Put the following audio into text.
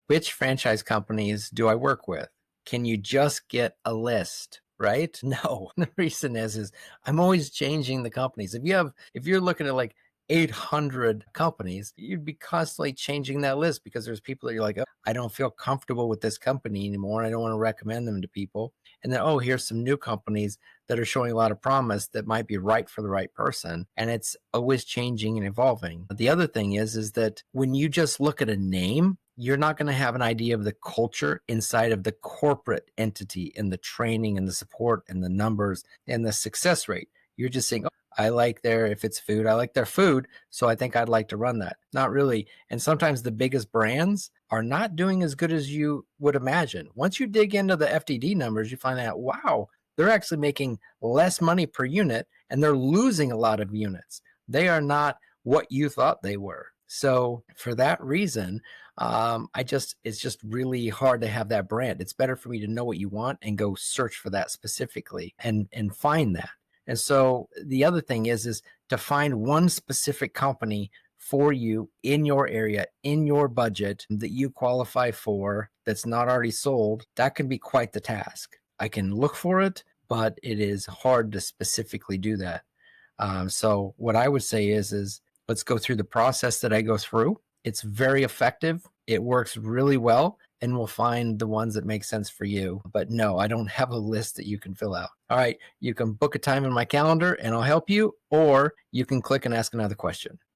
Which franchise companies do I work with? Can you just get a list? Right? No. The reason is I'm always changing the companies. If you're looking at like 800 companies, you'd be constantly changing that list because there's people that you're like, oh, I don't feel comfortable with this company anymore. I don't want to recommend them to people. And then, oh, here's some new companies that are showing a lot of promise that might be right for the right person. And it's always changing and evolving. The other thing is that when you just look at a name, you're not going to have an idea of the culture inside of the corporate entity and the training and the support and the numbers and the success rate. You're just saying, oh, I like if it's food, I like their food. So I think I'd like to run that. Not really. And sometimes the biggest brands are not doing as good as you would imagine. Once you dig into the FDD numbers, you find out, wow, they're actually making less money per unit and they're losing a lot of units. They are not what you thought they were. So for that reason, it's just really hard to have that brand. It's better for me to know what you want and go search for that specifically and find that. And so the other thing is to find one specific company for you in your area, in your budget that you qualify for that's not already sold. That can be quite the task. I can look for it, but it is hard to specifically do that. So what I would say is let's go through the process that I go through. It's very effective. It works really well, and we'll find the ones that make sense for you. But no, I don't have a list that you can fill out. All right, you can book a time in my calendar and I'll help you, or you can click and ask another question.